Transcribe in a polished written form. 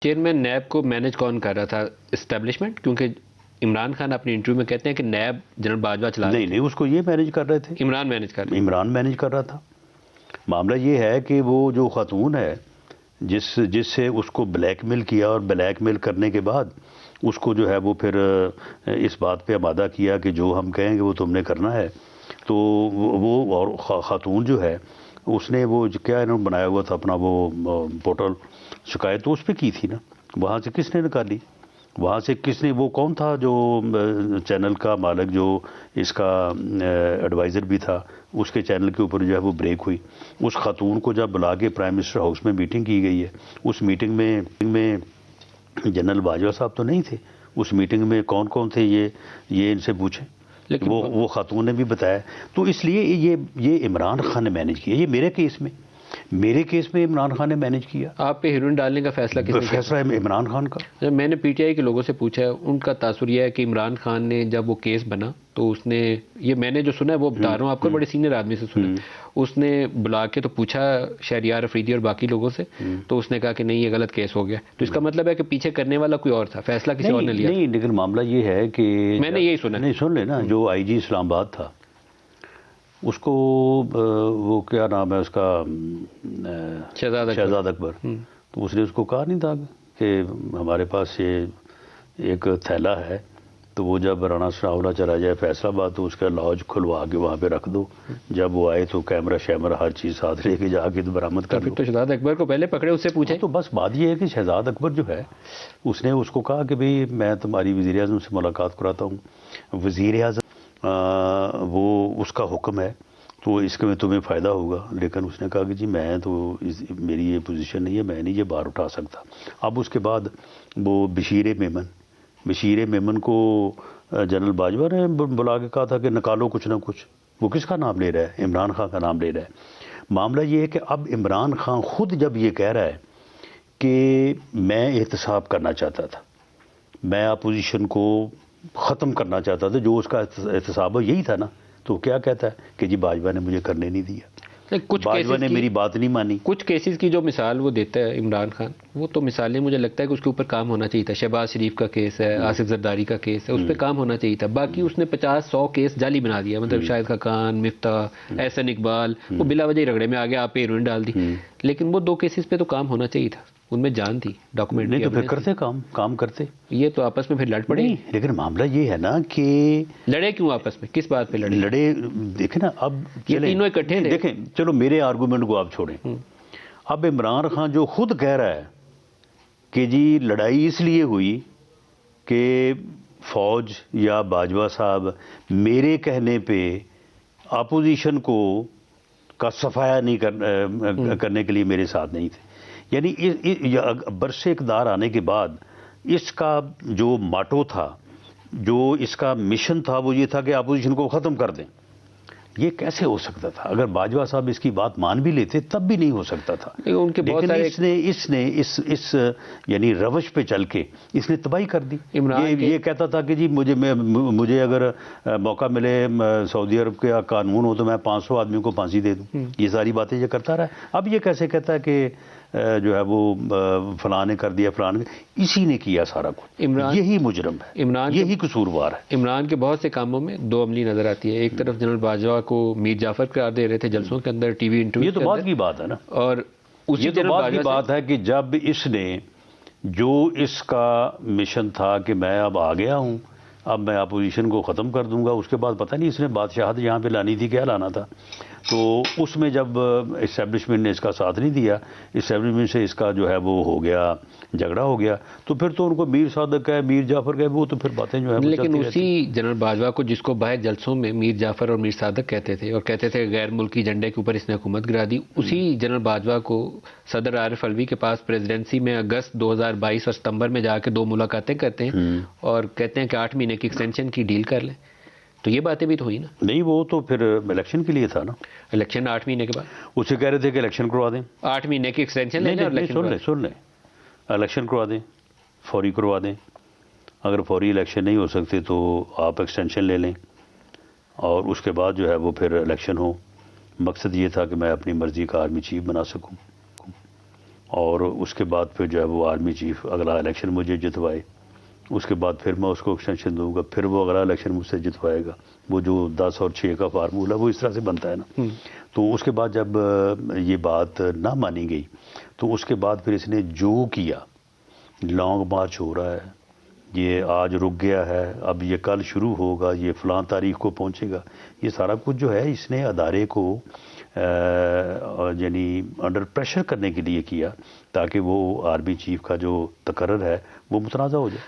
Chairman NAB کو manage کون کر رہا تھا؟ اسٹیبلشمنٹ؟ کیونکہ عمران خان اپنی انٹرویو میں کہتے ہیں کہ نیب جنرل باجوہ چلا رہے تھے۔ نہیں، اس کو یہ مینج کر رہے تھے، عمران مینج کر رہے تھے۔ عمران مینج کر رہا تھا۔ معاملہ یہ ہے کہ وہ جو خاتون ہے جس سے اس کو بلیک میل کیا، اور بلیک میل کرنے کے بعد اس کو جو ہے وہ پھر اس بات پہ آمادہ کیا کہ جو ہم کہیں گے وہ تم نے کرنا ہے، تو وہ اور خاتون جو ہے اس نے وہ کیا انہوں نے بنایا ہوا تھا اپنا وہ پورٹل، شکایت تو اس پہ کی تھی نا، وہاں سے کس نے نکالی؟ وہاں سے کس نے، وہ کون تھا جو چینل کا مالک جو اس کا ایڈوائزر بھی تھا، اس کے چینل کے اوپر جو ہے وہ بریک ہوئی۔ اس خاتون کو جب بلا کے پرائم منسٹر ہاؤس میں میٹنگ کی گئی ہے، اس میٹنگ میں جنرل باجوہ صاحب تو نہیں تھے، اس میٹنگ میں کون کون تھے یہ ان سے پوچھیں، لیکن وہ خاتون نے بھی بتایا۔ تو اس لیے یہ عمران خان نے مینج کیا۔ یہ میرے کیس میں عمران خان نے مینج کیا۔ آپ پہ ہیروئن ڈالنے کا فیصلہ کس نے کیا؟ فیصلہ عمران خان کا۔ میں نے پی ٹی آئی کے لوگوں سے پوچھا ہے، ان کا تاثر یہ ہے کہ عمران خان نے جب وہ کیس بنا تو اس نے، یہ میں نے جو سنا ہے وہ بتا رہا ہوں آپ کو، بڑے سینئر آدمی سے سنا، اس نے بلا کے تو پوچھا شہریار افریدی اور باقی لوگوں سے، تو اس نے کہا کہ نہیں یہ غلط کیس ہو گیا۔ تو اس کا مطلب ہے کہ پیچھے کرنے والا کوئی اور تھا، فیصلہ کسی اور نے لیا۔ نہیں، لیکن معاملہ یہ ہے کہ میں نے یہی سنا۔ نہیں، سن لے نا، جو آئی جی اسلام آباد تھا اس کو وہ کیا نام ہے اس کا، شہزاد اکبر، تو اس نے اس کو کہا نہیں تھا کہ ہمارے پاس یہ ایک تھیلا ہے، تو وہ جب رانا ثناءاللہ چلا جائے فیصلہ آباد تو اس کا لاج کھلوا کے وہاں پہ رکھ دو، جب وہ آئے تو کیمرہ شیمرہ ہر چیز ساتھ لے کے جا کے برآمد کر پھر دو۔ تو شہزاد اکبر کو پہلے پکڑے، اس سے پوچھے۔ تو بس بات یہ ہے کہ شہزاد اکبر جو ہے اس نے اس کو کہا کہ بھئی میں تمہاری وزیر اعظم سے ملاقات کراتا ہوں، وزیر اعظم وہ اس کا حکم ہے تو اس کے میں تمہیں فائدہ ہوگا، لیکن اس نے کہا کہ جی میں تو میری یہ پوزیشن نہیں ہے، میں نہیں یہ بار اٹھا سکتا۔ اب اس کے بعد وہ بشیر میمن کو جنرل باجوہ نے بلا کے کہا تھا کہ نکالو کچھ نہ کچھ۔ وہ کس کا نام لے رہا ہے؟ عمران خان کا نام لے رہا ہے۔ معاملہ یہ ہے کہ اب عمران خان خود جب یہ کہہ رہا ہے کہ میں احتساب کرنا چاہتا تھا، میں اپوزیشن کو ختم کرنا چاہتا تھا، جو اس کا احتساب ہے یہی تھا نا، تو کیا کہتا ہے کہ جی باجوہ نے مجھے کرنے نہیں دیا، باجوہ نے میری بات نہیں مانی۔ کچھ کیسز کی جو مثال وہ دیتا ہے عمران خان، وہ تو مثالیں مجھے لگتا ہے کہ اس کے اوپر کام ہونا چاہیے تھا۔ شہباز شریف کا کیس ہے، آصف زرداری کا کیس ہے، اس پہ کام ہونا چاہیے تھا۔ باقی اس نے 50-100 کیس جعلی بنا دیا، مطلب شاہد خاقان، مفتاح، احسن اقبال، وہ بلا وجہ رگڑے میں آگے آپ پہ ہیروئن ڈال دی۔ لیکن وہ 2 کیسز پہ تو کام ہونا چاہیے تھا، ان میں جان تھی، ڈاکومنٹ نہیں تو پھر کرتے کام کرتے، یہ تو آپس میں پھر لڑ پڑے۔ لیکن معاملہ یہ ہے نا کہ لڑے کیوں آپس میں، کس بات پہ لڑے؟ دیکھیں نا، اب یہ تینوں اکٹھے تھے۔ دیکھیں چلو میرے آرگومنٹ کو آپ چھوڑیں، اب عمران خان جو خود کہہ رہا ہے کہ جی لڑائی اس لیے ہوئی کہ فوج یا باجوہ صاحب میرے کہنے پہ اپوزیشن کا صفایا نہیں کرنے کے لیے میرے ساتھ نہیں تھے، یعنی برس اقتدار آنے کے بعد اس کا جو ماٹو تھا، جو اس کا مشن تھا، وہ یہ تھا کہ اپوزیشن کو ختم کر دیں۔ یہ کیسے ہو سکتا تھا؟ اگر باجوہ صاحب اس کی بات مان بھی لیتے تب بھی نہیں ہو سکتا تھا، لیکن اس نے اس یعنی روش پہ چل کے اس نے تباہی کر دی۔ یہ کہتا تھا کہ جی مجھے اگر موقع ملے سعودی عرب کا قانون ہو تو میں 500 آدمیوں کو پھانسی دے دوں، یہ ساری باتیں یہ کرتا رہا۔ اب یہ کیسے کہتا ہے کہ جو ہے وہ فلاں نے کر دیا، فلاں نے، اسی نے کیا سارا کچھ، یہی مجرم ہے، یہی قصوروار ہے۔ عمران کے بہت سے کاموں میں 2 عملی نظر آتی ہے۔ ایک طرف جنرل باجوہ کو میر جعفر قرار دے رہے تھے جلسوں کے اندر، ٹی وی انٹرویو، یہ تو بعد کی بات ہے نا، اور یہ تو بعد کی بات ہے کہ جب اس نے جو اس کا مشن تھا کہ میں اب آ گیا ہوں، اب میں اپوزیشن کو ختم کر دوں گا، اس کے بعد پتہ نہیں اس نے بادشاہت یہاں پہ لانی تھی، کیا لانا تھا، تو اس میں جب اسٹیبلشمنٹ نے اس کا ساتھ نہیں دیا، اسٹیبلشمنٹ سے اس کا جو ہے وہ ہو گیا، جھگڑا ہو گیا، تو پھر تو ان کو میر صادق ہے، میر جعفر ہے، وہ تو پھر باتیں جو ہے، لیکن اسی جنرل باجوہ کو جس کو باہر جلسوں میں میر جعفر اور میر صادق کہتے تھے، اور کہتے تھے غیر ملکی جھنڈے کے اوپر اس نے حکومت گرا دی، اسی جنرل باجوہ کو صدر عارف الوی کے پاس پریزیڈنسی میں اگست 2022 اور ستمبر میں جا کے 2 ملاقاتیں کرتے ہیں اور کہتے ہیں کہ 8 مہینے کی ایکسٹینشن کی ڈیل کر لیں، تو یہ باتیں بھی تو ہوئی نا۔ نہیں، وہ تو پھر الیکشن کے لیے تھا نا، الیکشن 8 مہینے کے بعد اسے کہہ رہے تھے کہ الیکشن کروا دیں، 8 مہینے کی ایکسٹینشن لیں، سن لیں، الیکشن کروا دیں، فوری کروا دیں، اگر فوری الیکشن نہیں ہو سکتے تو آپ ایکسٹینشن لے لیں، اور اس کے بعد جو ہے وہ پھر الیکشن ہو۔ مقصد یہ تھا کہ میں اپنی مرضی کا آرمی چیف بنا سکوں، اور اس کے بعد پھر جو ہے وہ آرمی چیف اگلا الیکشن مجھے جتوائے، اس کے بعد پھر میں اس کو ایکسٹینشن دوں گا، پھر وہ اگلا الیکشن مجھ سے جتوائے گا، وہ جو 10 اور 6 کا فارمولہ وہ اس طرح سے بنتا ہے نا۔ تو اس کے بعد جب یہ بات نہ مانی گئی تو اس کے بعد پھر اس نے جو کیا، لانگ مارچ ہو رہا ہے، یہ آج رک گیا ہے، اب یہ کل شروع ہوگا، یہ فلاں تاریخ کو پہنچے گا، یہ سارا کچھ جو ہے اس نے ادارے کو یعنی انڈر پریشر کرنے کے لیے کیا تاکہ وہ آرمی چیف کا جو تقرر ہے وہ متنازع ہو جائے۔